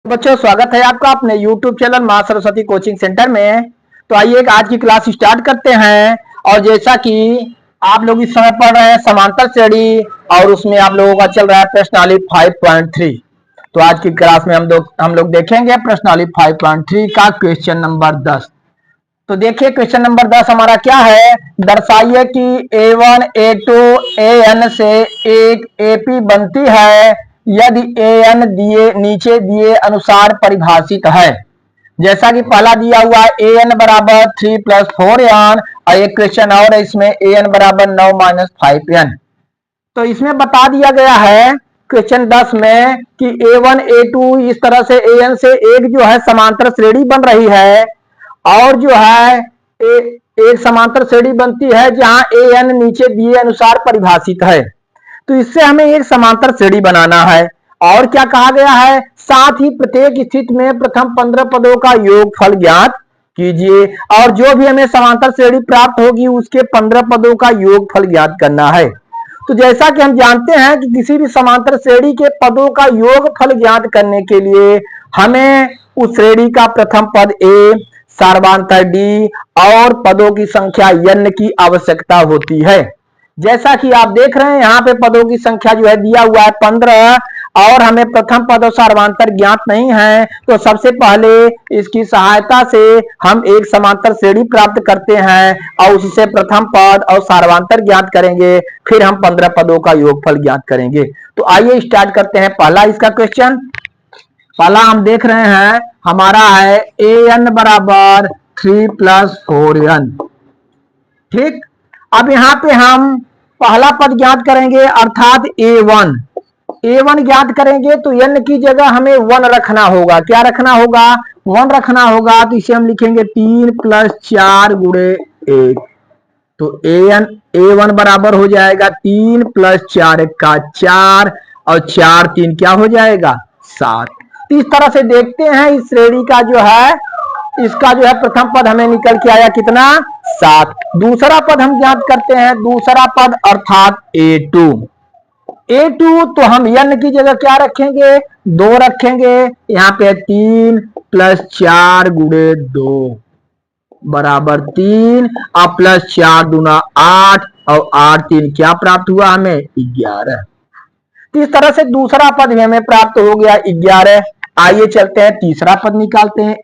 बच्चों, स्वागत है आपका अपने YouTube चैनल मां सरस्वती कोचिंग सेंटर में। तो आइए आज की क्लास स्टार्ट करते हैं। और जैसा कि आप लोग इस समय पढ़ रहे हैं समांतर श्रेणी, और उसमें आप लोगों का चल रहा है प्रश्नावली 5.3। तो आज की क्लास में हम लोग देखेंगे प्रश्नावली 5.3 का क्वेश्चन नंबर 10। तो देखिए क्वेश्चन नंबर 10 हमारा क्या है। दर्शाइए कि A1 A2 AN से एक AP बनती है यदि AN दिए नीचे दिए अनुसार परिभाषित है। जैसा कि पहला दिया हुआ है AN बराबर 3 + 4N, और एक क्वेश्चन और है इसमें AN बराबर 9 - 5N। तो इसमें बता दिया गया है क्वेश्चन 10 में कि A1 A2 इस तरह से AN से एक जो है समांतर श्रेणी बन रही है, और जो है एक समांतर श्रेणी बनती है जहां AN नीचे दिए अनुसार परिभाषित है। तो इससे हमें एक समांतर श्रेणी बनाना है। और क्या कहा गया है, साथ ही प्रत्येक स्थिति में प्रथम 15 पदों का योगफल ज्ञात कीजिए, और जो भी हमें समांतर श्रेणी प्राप्त होगी उसके 15 पदों का योगफल ज्ञात करना है। तो जैसा कि हम जानते हैं कि किसी भी समांतर श्रेणी के पदों का योगफल ज्ञात करने के लिए हमें उस श्रेणी का प्रथम पद A, सार्वधातुक D और पदों की संख्या n की आवश्यकता होती है। जैसा कि आप देख रहे हैं यहाँ पे पदों की संख्या जो है दिया हुआ है 15, और हमें प्रथम पद और सार्वधातुक ज्ञात नहीं है। तो सबसे पहले इसकी सहायता से हम एक समांतर श्रेणी प्राप्त करते हैं और उससे प्रथम पद और सार्वधातुक ज्ञात करेंगे, फिर हम 15 पदों का योगफल ज्ञात करेंगे। तो आइए स्टार्ट करते हैं पहला इसका क्वेश्चन। पहला हम देख रहे हैं हमारा है AN बराबर 3 + 4N। ठीक, अब यहाँ पे हम पहला पद ज्ञात करेंगे अर्थात A1 ज्ञात करेंगे। तो n की जगह हमें 1 रखना होगा। क्या रखना होगा? 1 रखना होगा। तो इसे हम लिखेंगे 3 + 4 × 1। तो A1 बराबर हो जाएगा 3 + 4 = 4, और 4 3 क्या हो जाएगा? 7। तो इस तरह से देखते हैं इस श्रेणी का जो है, इसका जो है प्रथम पद हमें निकल के आया कितना? 7। दूसरा पद हम ज्ञात करते हैं, दूसरा पद अर्थात A2 तो हम n की जगह क्या रखेंगे? 2 रखेंगे। यहाँ पे 3 + 4 × 2 बराबर 3, और +4 दूना 8, और 8 3 क्या प्राप्त हुआ हमें? 11। तो इस तरह से दूसरा पद भी हमें प्राप्त हो गया 11। आइए चलते हैं तीसरा पद निकालते हैं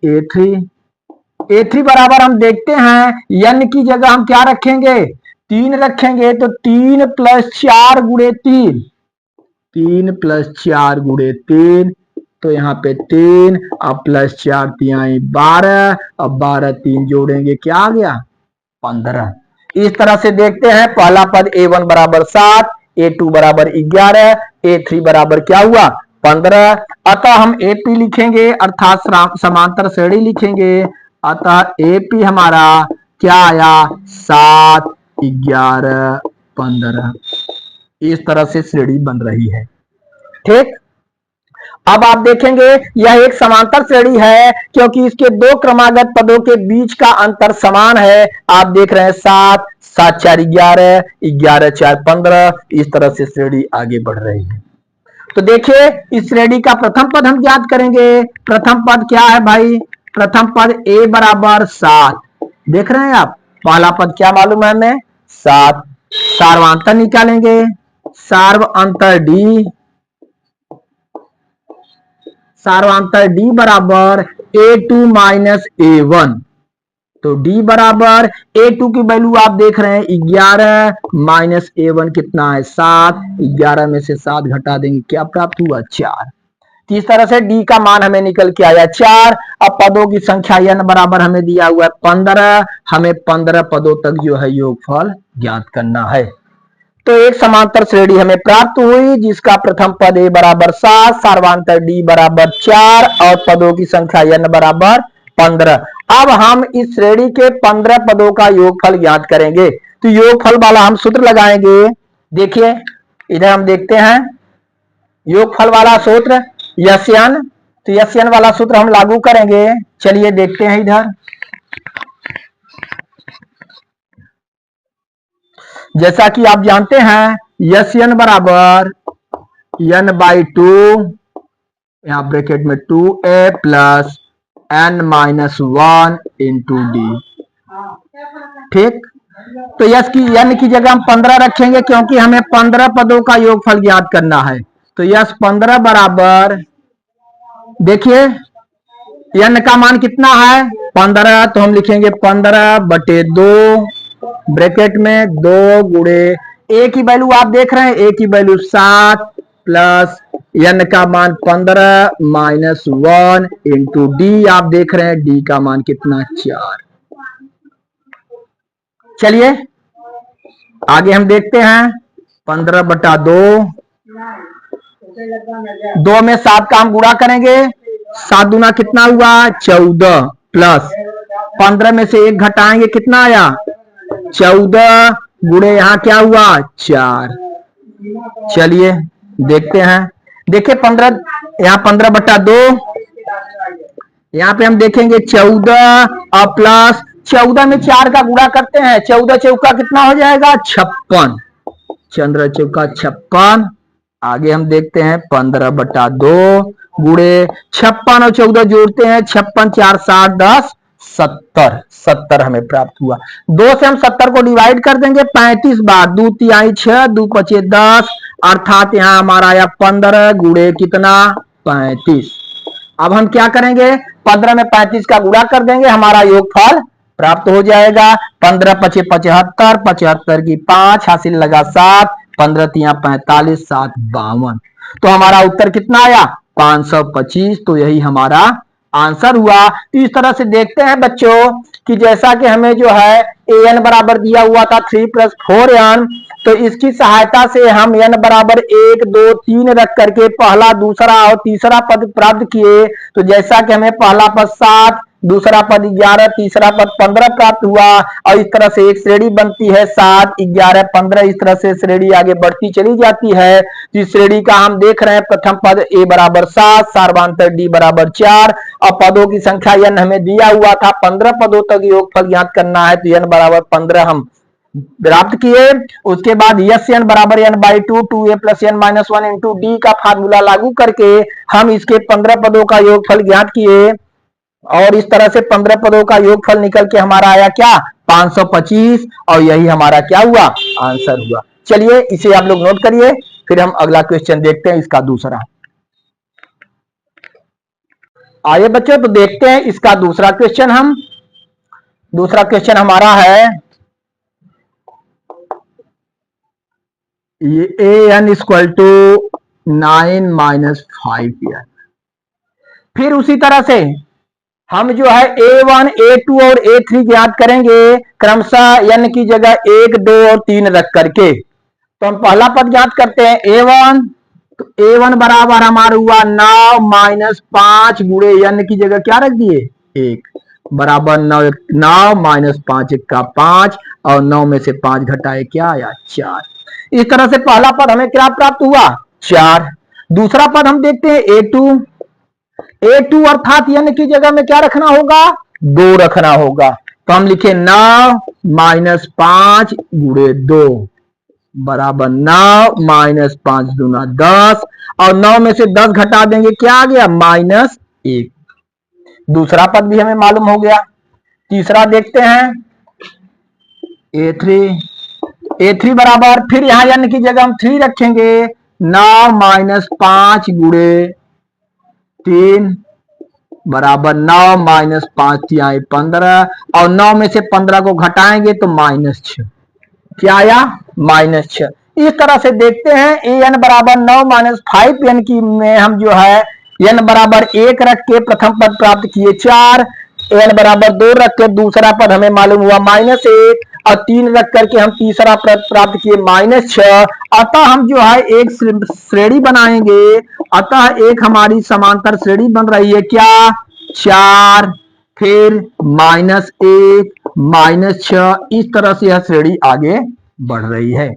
A3 बराबर हम देखते हैं n की जगह हम क्या रखेंगे? 3 रखेंगे। तो 3 + 4 × 3, 3 + 4 × 3, तो यहाँ पे 3 और +4 3 12, और 12 3 जोड़ेंगे क्या आ गया? 15। इस तरह से देखते हैं पहला पद A1 बराबर 7, A2 बराबर 11, A3 बराबर क्या हुआ? 15। अतः हम AP लिखेंगे अर्थात समांतर श्रेणी लिखेंगे। अतः AP हमारा क्या आया? 7 11 15। इस तरह से श्रेणी बन रही है। ठीक, अब आप देखेंगे यह एक समांतर श्रेणी है क्योंकि इसके दो क्रमागत पदों के बीच का अंतर समान है। आप देख रहे हैं 7 7 4 11, 11 4 15। इस तरह से श्रेणी आगे बढ़ रही है। तो देखिए इस श्रेणी का प्रथम पद हम ज्ञात करेंगे। प्रथम पद क्या है भाई? प्रथम पद A बराबर 7। देख रहे हैं आप, पहला पद क्या मालूम है हमें? 7। सार्वधातुक निकालेंगे। सार्वधातुक D बराबर A2 - A1। तो D बराबर A2 की वैल्यू आप देख रहे हैं 11 - A1 कितना है? 7। 11 में से 7 घटा देंगे, क्या प्राप्त हुआ? 4। इस तरह से D का मान हमें निकल के आया 4। अब पदों की संख्या n बराबर हमें दिया हुआ है 15। हमें 15 पदों तक जो है योगफल ज्ञात करना है। तो एक समांतर श्रेणी हमें प्राप्त हुई जिसका प्रथम पद A बराबर 7, सार्वधातुक D बराबर 4, और पदों की संख्या n बराबर 15। अब हम इस श्रेणी के 15 पदों का योगफल ज्ञात करेंगे। तो योगफल वाला हम सूत्र लगाएंगे। देखिए इधर हम देखते हैं योगफल वाला सूत्र यस्यन। तो यस्यन वाला सूत्र हम लागू करेंगे। चलिए देखते हैं इधर। जैसा कि आप जानते हैं यस्यन बराबर n/2 यहाँ ब्रैकेट में 2a plus n minus 1 into D. ठीक, तो यस की n की जगह हम 15 रखेंगे क्योंकि हमें 15 पदों का योगफल ज्ञात करना है। तो यस 15 बराबर, देखिए n का मान कितना है 15, तो हम लिखेंगे 15/2 ब्रैकेट में 2 गुणे a की वैल्यू आप देख रहे हैं, a की वैल्यू 7 प्लस n का मान 15 माइनस 1 इंटू डी आप देख रहे हैं, d का मान कितना 4। चलिए आगे हम देखते हैं 15/2, 2 में 7 का हम गुणा करेंगे, 7 दूना कितना हुआ 14 प्लस 15 में से 1 घटाएंगे कितना आया 14 गुणे यहाँ क्या हुआ 4। चलिए देखते हैं, देखिए 15, यहाँ 15/2, यहाँ पे हम देखेंगे 14 और प्लस 14 में 4 का गुणा करते हैं, 14 चौका कितना हो जाएगा 56, चंद्र चौका 56। आगे हम देखते हैं 15/2 गुणे 56 और 14 जोड़ते हैं, 56 4 7 10 70, 70 हमें प्राप्त हुआ। 2 से हम 70 को डिवाइड कर देंगे 35 बार, 2 तिहाई 6, 2 पचे 10, अर्थात यहाँ हमारा आया 15 गुणे कितना 35। अब हम क्या करेंगे 15 में 35 का गुणा कर देंगे, हमारा योगफल प्राप्त हो जाएगा। 15 पचे 75, 75 की 5 हासिल लगा 7, 15 तिया 45, 7 52, तो हमारा उत्तर कितना आया 525। तो यही हमारा आंसर हुआ। तो इस तरह से देखते हैं बच्चों कि जैसा कि हमें जो है an बराबर दिया हुआ था 3 + 4n, तो इसकी सहायता से हम n बराबर 1 2 3 रख करके पहला दूसरा और तीसरा पद प्राप्त किए। तो जैसा कि हमें पहला पद 7, दूसरा पद 11, तीसरा पद 15 प्राप्त हुआ, और इस तरह से एक श्रेणी बनती है 7 11 15, इस तरह से श्रेणी आगे बढ़ती चली जाती है। इस श्रेणी का हम देख रहे हैं प्रथम पद a बराबर 7, सार्वधातुक d बराबर 4, और पदों की संख्या n हमें दिया हुआ था 15 पदों तक योगफल ज्ञात करना है, तो n बराबर 15 हम प्राप्त किए। उसके बाद यस n बराबर n/2 2a + n-1 into D का फार्मूला लागू करके हम इसके 15 पदों का योगफल ज्ञात किए, और इस तरह से 15 पदों का योगफल निकल के हमारा आया क्या 525, और यही हमारा क्या हुआ आंसर हुआ। चलिए इसे आप लोग नोट करिए, फिर हम अगला क्वेश्चन देखते हैं इसका दूसरा। आइए बच्चों तो देखते हैं इसका दूसरा क्वेश्चन। हम दूसरा क्वेश्चन हमारा है ये an = 9 - 5n। फिर उसी तरह से हम जो है a1 a2 और a3 ज्ञात करेंगे क्रमशः n की जगह 1 2 और 3 रख करके। तो हम पहला पद ज्ञात करते हैं a1, तो a1 बराबर हमारा हुआ 9 - 5 गुणे n की जगह क्या रख दिए 1 बराबर 9 - 5 का 5, और 9 में से 5 घटाए क्या आया 4। इस तरह से पहला पद हमें क्या प्राप्त हुआ 4। दूसरा पद हम देखते हैं a2 अर्थात n की जगह में क्या रखना होगा 2 रखना होगा। तो हम लिखे 9 - 5 गुणे 2 बराबर 9 - 5 दूना 10, और 9 में से 10 घटा देंगे क्या आ गया -1। दूसरा पद भी हमें मालूम हो गया। तीसरा देखते हैं a3 बराबर, फिर यहां n की जगह हम 3 रखेंगे 9 - 5 गुणे 3 बराबर 9 - 5 तिहाई 15, और 9 में से 15 को घटाएंगे तो -6, क्या आया -6। इस तरह से देखते हैं an बराबर 9 - 5n की में हम जो है n बराबर 1 रख के प्रथम पद प्राप्त किए 4, n बराबर 2 रख के दूसरा पद हमें मालूम हुआ -1, और 3 रख करके हम तीसरा पद प्राप्त किए -6। अतः हम जो है एक श्रेणी बनाएंगे, अतः एक हमारी समांतर श्रेणी बन रही है क्या 4 फिर -1 -6, इस तरह से यह श्रेणी आगे बढ़ रही है।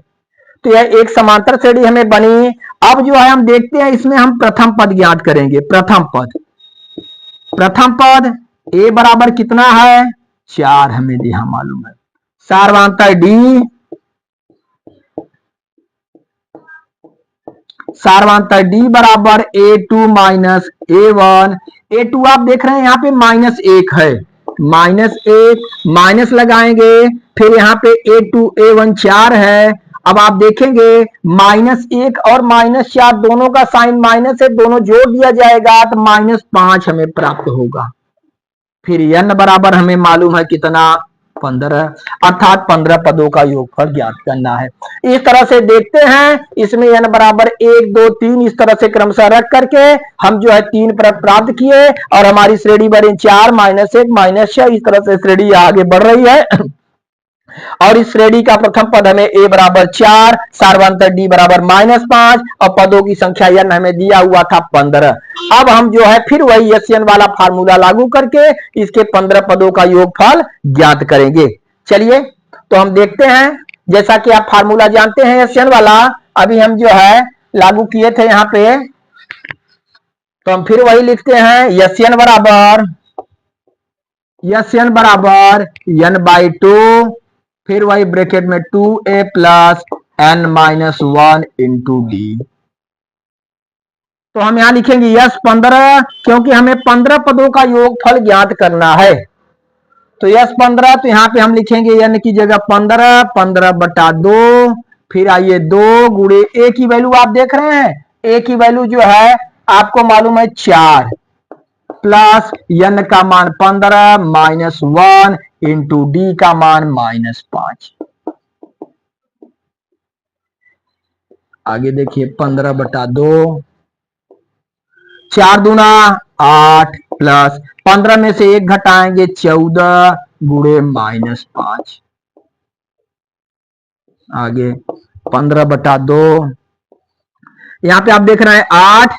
तो यह एक समांतर श्रेणी हमें बनी। अब जो है हम देखते हैं इसमें हम प्रथम पद ज्ञात करेंगे। प्रथम पद a बराबर कितना है 4 हमें यहां मालूम है, सार्वधातुक d सारवांतर डी बराबर A2 माइनस A1। A2 आप देख रहे हैं यहाँ पे -1 है, -1 माइनस लगाएंगे, फिर यहाँ पे A2 A1 4 है। अब आप देखेंगे -1 और -4 दोनों का साइन माइनस है, दोनों जोड़ दिया जाएगा तो -5 हमें प्राप्त होगा। फिर n बराबर हमें मालूम है कितना, 15, अर्थात 15 पदों का योगफल ज्ञात करना है। इस तरह से देखते हैं, इसमें n बराबर 1 2 3 इस तरह से क्रमशः रख करके हम जो है 3 पद प्राप्त किए और हमारी श्रेणी बनी 4 -1 -6। इस तरह से श्रेणी आगे बढ़ रही है और इस श्रेणी का प्रथम पद हमें a बराबर 4, सारवांतर d बराबर -5 और पदों की संख्या n हमें दिया हुआ था 15। अब हम जो है फिर वही SN वाला फार्मूला लागू करके इसके 15 पदों का योगफल ज्ञात करेंगे। चलिए तो हम देखते हैं, जैसा कि आप फार्मूला जानते हैं SN वाला, अभी हम जो है लागू किए थे यहाँ पे, तो हम फिर वही लिखते हैं SN बराबर n/2, फिर वही ब्रैकेट में 2a plus n-1 into D. तो हम यहां लिखेंगे यस 15, क्योंकि हमें 15 पदों का योगफल ज्ञात करना है। तो यस 15, तो यहां पे हम लिखेंगे n की जगह 15, 15/2, फिर आइए 2 गुणे a की वैल्यू आप देख रहे हैं, a की वैल्यू जो है आपको मालूम है 4 प्लस n का मान 15 -1 इंटू डी का मान -5। आगे देखिए 15/2, 4 दूना 8 प्लस 15 में से 1 घटाएंगे 14 गुणे -5। आगे 15/2, यहां पे आप देख रहे हैं 8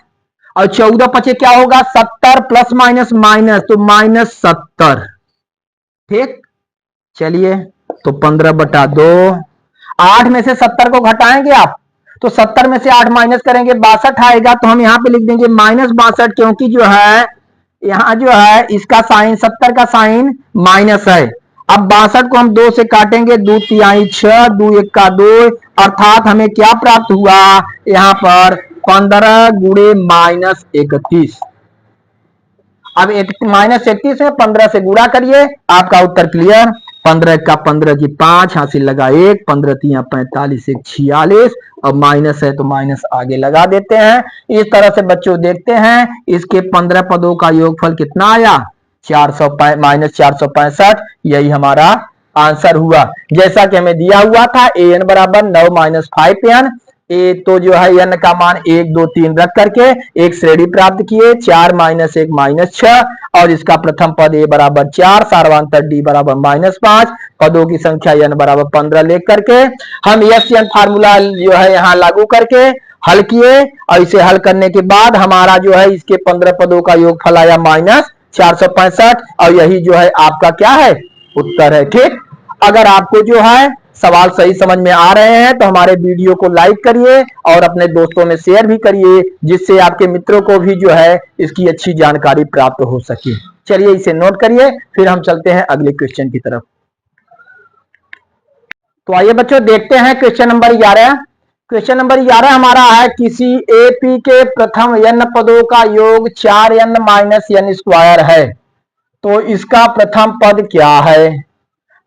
और 14 पचे क्या होगा 70 प्लस माइनस माइनस तो -70। ठीक, चलिए तो 15/2, 8 में से 70 को घटाएंगे आप, तो 70 में से 8 माइनस करेंगे 62 आएगा। तो हम यहां पे लिख देंगे -62, क्योंकि जो है यहां जो है इसका साइन 70 का साइन माइनस है। अब 62 को हम 2 से काटेंगे, 2 तिहाई 6, 2 1 2, अर्थात हमें क्या प्राप्त हुआ यहां पर 15 गुणे -31। अब -31 में 15 से गुणा करिए, आपका उत्तर क्लियर। 15 का 15 की 5, हासिल लगा 1, 15 तिया 45, 1 46, और माइनस है तो माइनस आगे लगा देते हैं। इस तरह से बच्चों देखते हैं इसके 15 पदों का योगफल कितना आया, 400 -465। यही हमारा आंसर हुआ, जैसा कि हमें दिया हुआ था an बराबर 9 -5n। ए तो जो है n का मान 1 2 3 रख करके एक श्रेणी प्राप्त किए, 4 -1 -6, और इसका प्रथम पद a बराबर 4, सारवांतर d बराबर -5, पदों की संख्या n बराबर 15 लेख करके हम SN फार्मूला जो है यहाँ लागू करके हल किए, और इसे हल करने के बाद हमारा जो है इसके 15 पदों का योगफल आया -465, और यही जो है आपका क्या है, उत्तर है। ठीक, अगर आपको जो है सवाल सही समझ में आ रहे हैं तो हमारे वीडियो को लाइक करिए और अपने दोस्तों में शेयर भी करिए, जिससे आपके मित्रों को भी जो है इसकी अच्छी जानकारी प्राप्त हो सके। चलिए इसे नोट करिए, फिर हम चलते हैं अगले क्वेश्चन की तरफ। तो आइए बच्चों देखते हैं क्वेश्चन नंबर 11। क्वेश्चन नंबर 11 हमारा है, किसी एपी के प्रथम n पदों का योग 4n - n स्क्वायर है, तो इसका प्रथम पद क्या है,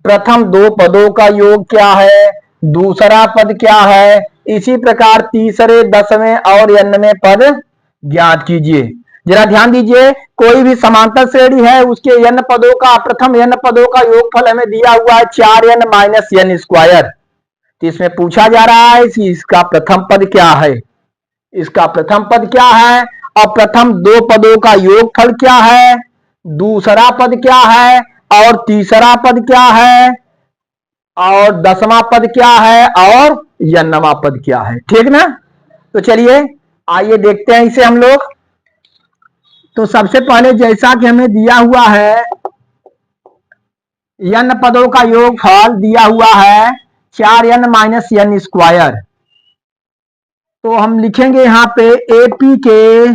प्रथम 2 पदों का योग क्या है, दूसरा पद क्या है, इसी प्रकार तीसरे 10वें और 9वें पद ज्ञात कीजिए। जरा ध्यान दीजिए, कोई भी समांतर श्रेणी है उसके n पदों का, प्रथम n पदों का योगफल हमें दिया हुआ है 4n - n स्क्वायर। तो इसमें पूछा जा रहा है कि इसका प्रथम पद क्या है, इसका प्रथम पद क्या है, और प्रथम 2 पदों का योगफल क्या है, दूसरा पद क्या है, और तीसरा पद क्या है, और 10वां पद क्या है, और 9वां पद क्या है। ठीक ना, तो चलिए आइए देखते हैं इसे हम लोग। तो सबसे पहले जैसा कि हमें दिया हुआ है n पदों का योगफल दिया हुआ है 4n - n स्क्वायर, तो हम लिखेंगे यहां पे एपी के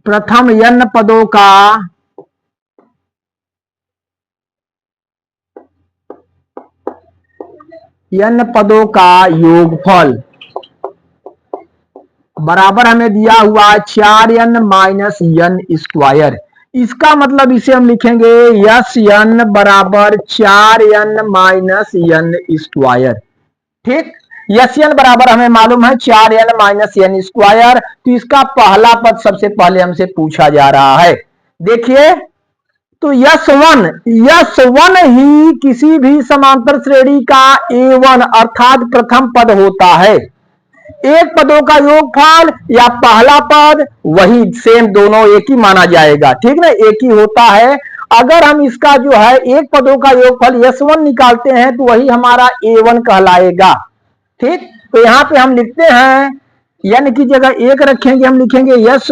प्रथम n पदों का n पदों का योगफल, बराबर हमें दिया हुआ 4n माइनस n स्क्वायर। इसका मतलब इसे हम लिखेंगे यस n बराबर 4n माइनस n स्क्वायर। ठीक, यस n बराबर हमें मालूम है 4n माइनस n स्क्वायर। तो इसका पहला पद सबसे पहले हमसे पूछा जा रहा है। देखिए, तो यस वन ही किसी भी समांतर श्रेणी का A1 अर्थात प्रथम पद होता है। एक पदों का योगफल या पहला पद वही सेम, दोनों एक ही माना जाएगा। ठीक ना, एक ही होता है। अगर हम इसका जो है एक पदों का योगफल यस1 निकालते हैं तो वही हमारा A1 कहलाएगा। ठीक, तो यहां पे हम लिखते हैं n की जगह एक रखेंगे, हम लिखेंगे यस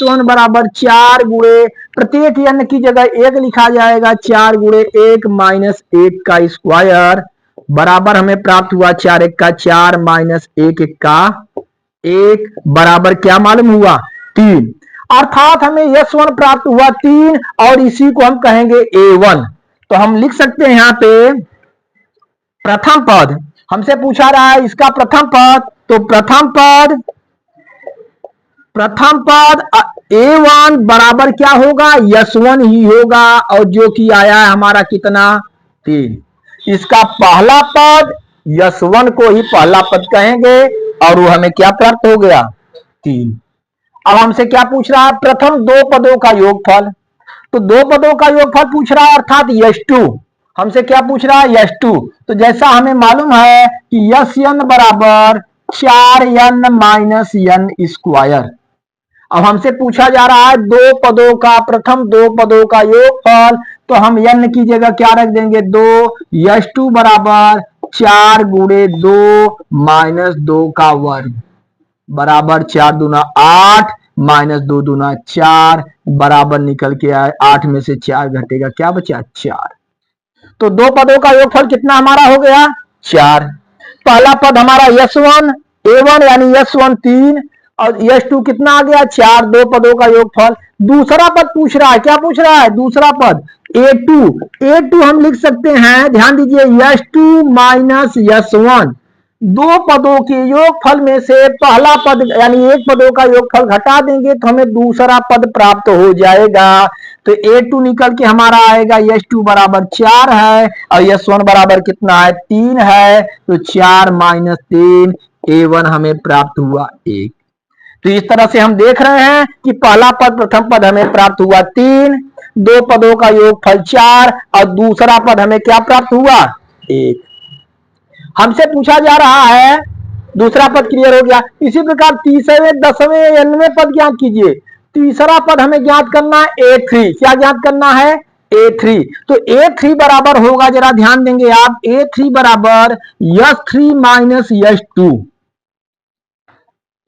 वन बराबर 4 गुणे प्रत्येक n की जगह एक लिखा जाएगा, 4 गुणे 1 माइनस 1 का स्क्वायर बराबर हमें प्राप्त हुआ 4 1 का 4 माइनस 1 1 का 1 बराबर क्या मालूम हुआ 3। अर्थात हमें यस1 प्राप्त हुआ 3 और इसी को हम कहेंगे A1। तो हम लिख सकते हैं यहां पे प्रथम पद हमसे पूछा रहा है, इसका प्रथम पद, तो प्रथम पद A1 बराबर क्या होगा यस1 ही होगा, और जो कि आया है हमारा कितना 3। इसका पहला पद यस1 को ही पहला पद कहेंगे और वो हमें क्या प्राप्त हो गया 3। अब हमसे क्या पूछ रहा है, प्रथम दो पदों का योगफल। तो दो पदों का योगफल पूछ रहा है अर्थात यस2। हमसे क्या पूछ रहा है यस2। तो जैसा हमें मालूम है कि यस n बराबर 4n माइनस n स्क्वायर। अब हमसे पूछा जा रहा है दो पदों का, प्रथम दो पदों का योगफल। तो हम n की जगह क्या रख देंगे 2, यस2 बराबर 4 गुणे 2 माइनस 2 का वर्ग बराबर 4 दूना 8 माइनस 2 दूना 4 बराबर निकल के आए 8 में से 4 घटेगा, क्या बचा 4। तो दो पदों का योगफल कितना हमारा हो गया 4। पहला पद हमारा यस1 A1 यानी यस1 3 और यस2 कितना आ गया 4, दो पदों का योगफल। दूसरा पद पूछ रहा है, क्या पूछ रहा है दूसरा पद A2 हम लिख सकते हैं, ध्यान दीजिए यस2 माइनस यस1। दो पदों के योगफल में से पहला पद यानी एक पदों का योगफल घटा देंगे तो हमें दूसरा पद प्राप्त हो जाएगा। तो A2 निकल के हमारा आएगा यस2 बराबर 4 है और यस1 बराबर कितना है 3 है। तो 4 माइनस 3 A1 हमें प्राप्त हुआ 1। तो इस तरह से हम देख रहे हैं कि पहला पद प्रथम पद हमें प्राप्त हुआ 3, दो पदों का योगफल 4 और दूसरा पद हमें क्या प्राप्त हुआ 1। हमसे पूछा जा रहा है दूसरा पद क्लियर हो गया। इसी प्रकार तीसरे 10वें 11वें पद ज्ञात कीजिए। तीसरा पद हमें ज्ञात करना है A3। क्या ज्ञात करना है A3। तो A3 बराबर होगा, जरा ध्यान देंगे आप, A3 बराबर यस3 माइनस यस2।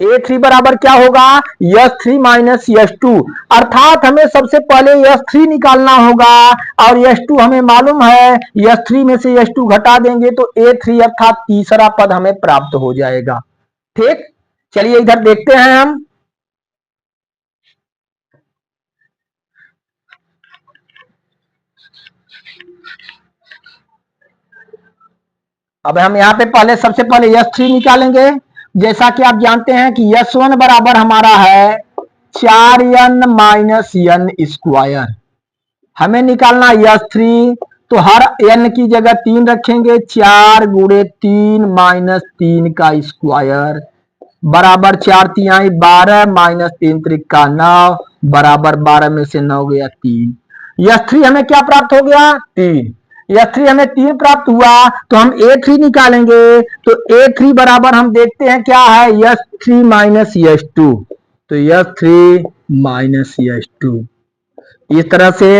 A3 बराबर क्या होगा यस3 माइनस यस2। अर्थात हमें सबसे पहले यस3 निकालना होगा और यस2 हमें मालूम है, यस3 में से यस2 घटा देंगे तो A3 अर्थात तीसरा पद हमें प्राप्त हो जाएगा। ठीक, चलिए इधर देखते हैं हम। अब हम यहाँ पे पहले सबसे पहले यस3 निकालेंगे। जैसा कि आप जानते हैं कि यस1 बराबर हमारा है 4n माइनस n स्क्वायर। हमें निकालना यस3, तो हर n की जगह 3 रखेंगे, 4 गुणे 3 माइनस 3 का स्क्वायर बराबर 4 तिहाई 12 माइनस 3 त्रिका 9 बराबर 12 में से 9 गया 3। यस3 हमें क्या प्राप्त हो गया 3। यस3 हमें 3 प्राप्त हुआ तो हम A3 निकालेंगे। तो A3 बराबर हम देखते हैं क्या है यस3 माइनस यस2। तो यस3 माइनस यस2। इस तरह से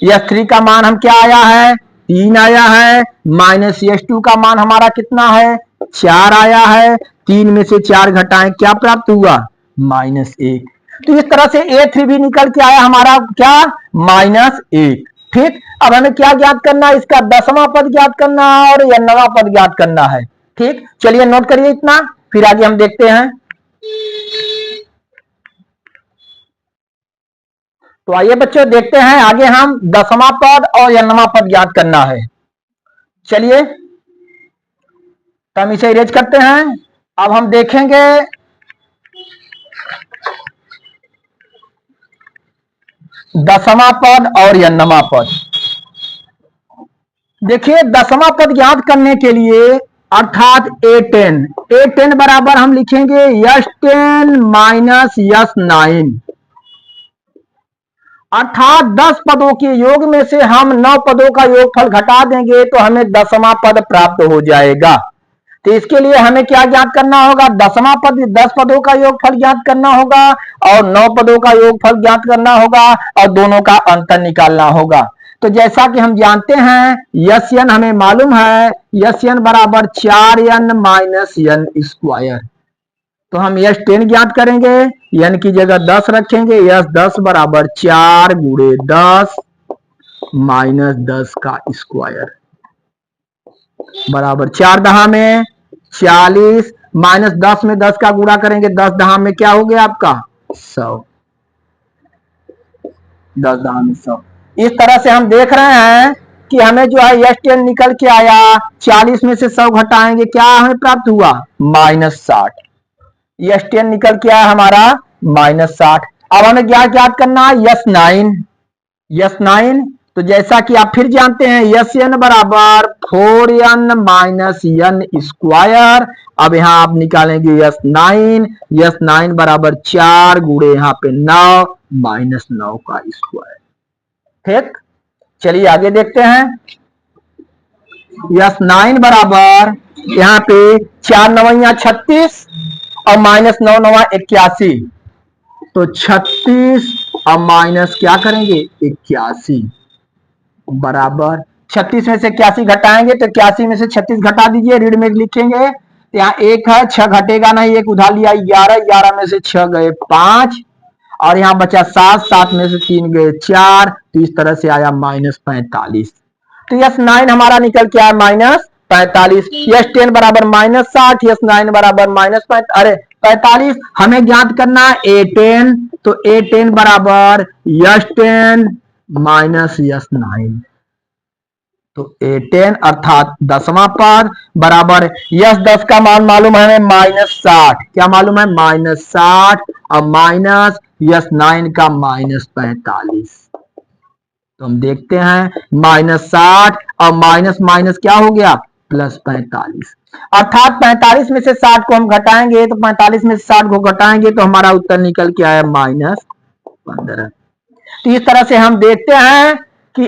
यस3 का मान हम क्या आया है 3 आया है, माइनस यस2 का मान हमारा कितना है 4 आया है। 3 में से 4 घटाएं क्या प्राप्त हुआ -1। तो इस तरह से A3 भी निकल के आया हमारा क्या -1। ठीक, अब हमें क्या ज्ञात करना है, इसका 10वां पद ज्ञात करना है और 11वां पद ज्ञात करना है। ठीक, चलिए नोट करिए इतना, फिर आगे हम देखते हैं। तो आइए बच्चों देखते हैं आगे, हम 10वां पद और 11वां पद ज्ञात करना है। चलिए तो हम इसे इरेज करते हैं। अब हम देखेंगे दसवां पद और n वां पद। देखिए दसवां पद ज्ञात करने के लिए अर्थात a10 बराबर हम लिखेंगे s10 माइनस s9, अर्थात 10 पदों के योग में से हम 9 पदों का योगफल घटा देंगे तो हमें 10वां पद प्राप्त हो जाएगा। तो इसके लिए हमें क्या ज्ञात करना होगा, 10वां पद 10 पदों का योगफल ज्ञात करना होगा और 9 पदों का योगफल ज्ञात करना होगा और दोनों का अंतर निकालना होगा। तो जैसा कि हम जानते हैं यस एन हमें मालूम है, यस एन बराबर 4n माइनस n स्क्वायर। तो हम यस 10 ज्ञात करेंगे, n की जगह 10 रखेंगे, यस 10 बराबर 4 गुणे 10 माइनस 10 का स्क्वायर बराबर 4 दहा में 40 माइनस 10 में 10 का गुणा करेंगे, 10 दहा में क्या हो गया आपका 100, 10 दहा में 100। इस तरह से हम देख रहे हैं कि हमें जो है यस 10 निकल के आया, 40 में से 100 घटाएंगे क्या हमें प्राप्त हुआ -60। यस 10 निकल के आया हमारा -60। अब हमें क्या ज्ञात करना है यस 9। तो जैसा कि आप फिर जानते हैं यस एन बराबर 4n माइनस n स्क्वायर। अब यहां आप निकालेंगे यस 9 बराबर 4 गुणे यहाँ पे 9 माइनस 9 का स्क्वायर। ठीक, चलिए आगे देखते हैं। यस 9 बराबर यहाँ पे 4 नवैया 36 और माइनस 9 नवा 81, तो 36 और माइनस क्या करेंगे 81 बराबर 36 में से 81 घटाएंगे तो 81 में से 36 घटा दीजिए, रीड में लिखेंगे। यहाँ एक है 6 घटेगा नहीं, एक उधार लिया 11, 11 में से 6 गए 5 और यहाँ बचा 7, 7 में से 3 गए 4, तो इस तरह से आया -45। तो यस 9 हमारा निकल के आया -45। यस 10 बराबर -60, यस 9 बराबर -45। हमें ज्ञात करना है A10, तो A10 बराबर यस 10 माइनस यस 9। तो A10 अर्थात 10वां पद बराबर यस 10 का मान मालूम है हमें -60, क्या मालूम है -60 और माइनस यस 9 का -45। तो हम देखते हैं -60 और माइनस माइनस क्या हो गया +45, अर्थात 45 में से 60 को हम घटाएंगे तो 45 में से 60 को घटाएंगे तो हमारा उत्तर निकल के आया -15। तो इस तरह से हम देखते हैं कि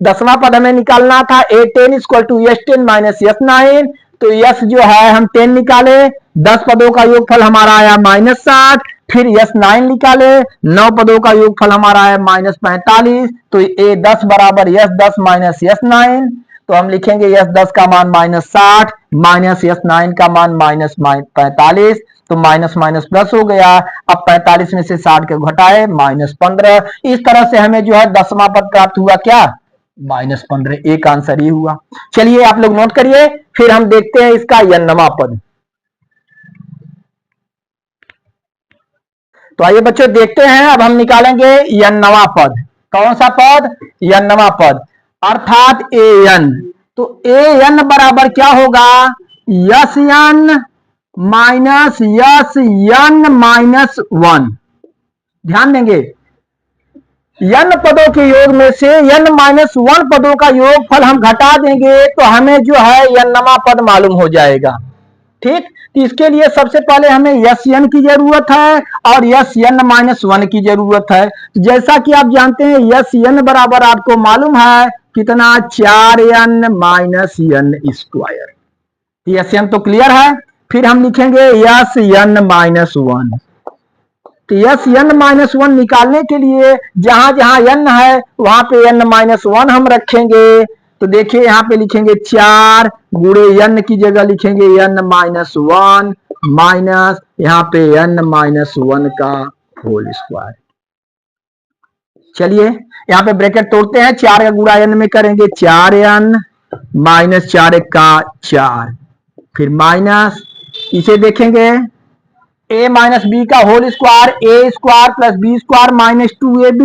दसवां पद हमें निकालना था A10 equal to S 10 minus S 9। तो यस जो है हम 10 निकाले, 10 पदों का योगफल हमारा आया -60, फिर यस 9 निकाले, 9 पदों का योगफल हमारा आया -45। तो A10 बराबर यस 10 माइनस यस 9। तो हम लिखेंगे यस 10 का मान -60 माइनस यस 9 का मान -45, तो माइनस माइनस प्लस हो गया। अब 45 में से 60 के घटाए -15। इस तरह से हमें जो है 10वां पद प्राप्त हुआ क्या -15। एक आंसर ही हुआ। चलिए आप लोग नोट करिए, फिर हम देखते हैं इसका n वां पद। तो आइए बच्चों देखते हैं, अब हम निकालेंगे n वां पद। कौन सा पद, n वां पद अर्थात an। तो an बराबर क्या होगा yes n minus yes n minus 1। ध्यान देंगे n पदों के योग में से n माइनस 1 पदों का योगफल हम घटा देंगे तो हमें जो है n वां पद मालूम हो जाएगा। ठीक, तो इसके लिए सबसे पहले हमें यस n की जरूरत है और यस n माइनस 1 की जरूरत है। जैसा कि आप जानते हैं यस n बराबर आपको मालूम है कितना 4n minus n square. Yes n तो क्लियर है। फिर हम लिखेंगे यस n माइनस 1। तो यस n माइनस 1 निकालने के लिए जहां जहां n है वहां पे n माइनस 1 हम रखेंगे। तो देखिए यहाँ पे लिखेंगे 4 गुणे n की जगह लिखेंगे n माइनस 1 माइनस यहाँ पे n माइनस 1 का होल स्क्वायर। चलिए यहाँ पे ब्रैकेट तोड़ते हैं, 4 का गुणा n में करेंगे 4n माइनस 4 का 4, फिर माइनस इसे देखेंगे a माइनस बी का whole square, A square plus B square minus 2ab।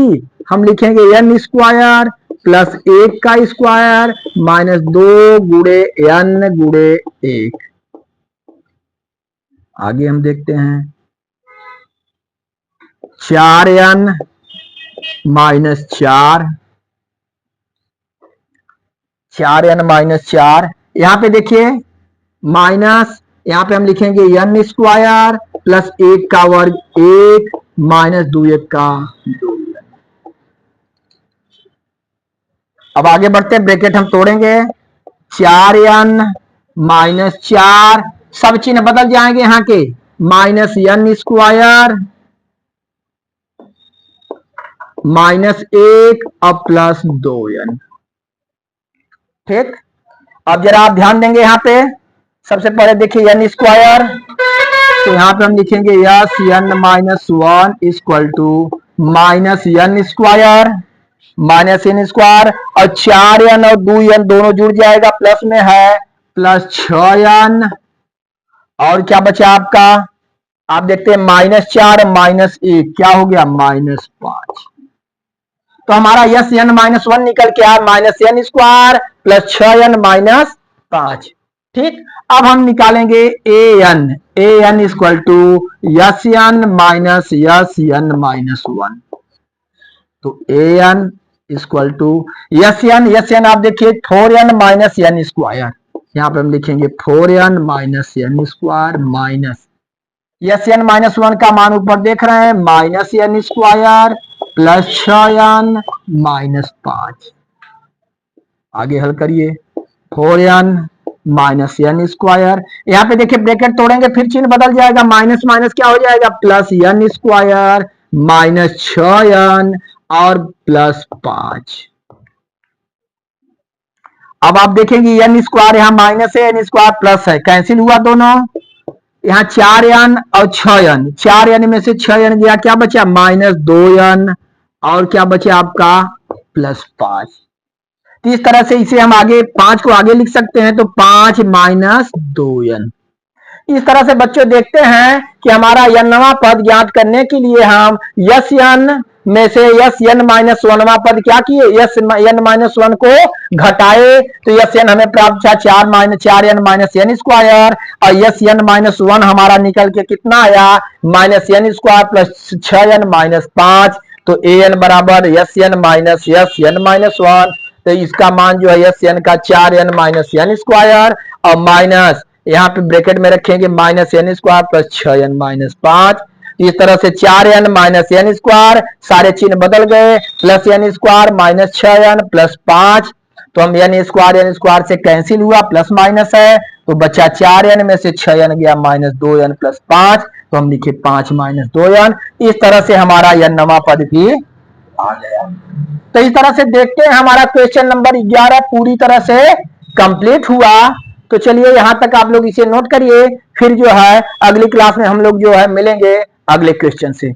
हम लिखेंगे n स्क्वायर प्लस 1 का स्क्वायर माइनस 2 गुणे n गुणे 1। आगे हम देखते हैं 4n -4, 4n -4, यहाँ पे देखिए माइनस, यहाँ पे हम लिखेंगे n स्क्वायर प्लस 1 का वर्ग 1 माइनस 2 का 2। अब आगे बढ़ते हैं, ब्रैकेट हम तोड़ेंगे, 4n -4, सब चिन्ह बदल जाएंगे यहाँ के, -n स्क्वायर -1 और प्लस 2n। ठीक, अब जरा आप ध्यान देंगे यहाँ पे, सबसे पहले देखिए n स्क्वायर, तो यहाँ पे हम लिखेंगे S n -1 equal to -n square -n square, और 4n और 2n दोनों जुड़ जाएगा, प्लस में है प्लस 6n, और क्या बचा आपका, आप देखते हैं -4 -1 क्या हो गया -5। तो हमारा यस n -1 निकल के आया -n स्क्वायर प्लस 6n -5। ठीक, अब हम निकालेंगे an equal to S n -1। तो an equal to S n आप देखिए 4n -n स्क्वायर, यहाँ पे हम लिखेंगे 4n -n square minus yes n -1 का मान ऊपर देख रहे हैं -n स्क्वायर प्लस 6n -5। आगे हल करिए, 4n -n स्क्वायर, यहाँ पे देखिए ब्रैकेट तोड़ेंगे फिर चिन्ह बदल जाएगा, माइनस माइनस क्या हो जाएगा plus n square minus 6n और प्लस 5। अब आप देखेंगे n स्क्वायर यहाँ माइनस है, n स्क्वायर प्लस है, कैंसिल हुआ दोनों, यहाँ 4n और 6n, 4n में से 6n गया, क्या बचा -2n और क्या बचा आपका प्लस 5। तो इस तरह से इसे हम आगे 5 को आगे लिख सकते हैं, तो 5 -2n। इस तरह से बच्चों देखते हैं कि हमारा n पद ज्ञात करने के लिए हम यस n में से यस n -1वां पद क्या किए, यस n -1 को घटाए, तो यस n हमें प्राप्त था 4n -n स्क्वायर, और यस n -1 हमारा निकल के कितना आया -n स्क्वायर प्लस 6n -5। तो an बराबर यस n -1, तो इसका मान जो है यस n का 4n -n स्क्वायर और माइनस यहाँ पे ब्रैकेट में रखेंगे -n स्क्वायर प्लस 6n -5। इस तरह से 4n -n स्क्वायर, सारे चिन्ह बदल गए, plus n square minus 6n plus 5, तो हम n स्क्वायर से कैंसिल हुआ, प्लस माइनस है, तो बचा 4n में से 6n गया -2n प्लस 5, तो हम लिखे 5 -2n। इस तरह से हमारा n पद भी आ गया। तो इस तरह से देखते हैं हमारा क्वेश्चन नंबर 11 पूरी तरह से कंप्लीट हुआ। तो चलिए यहां तक आप लोग इसे नोट करिए, फिर जो है अगली क्लास में हम लोग जो है मिलेंगे अगले क्वेश्चन से।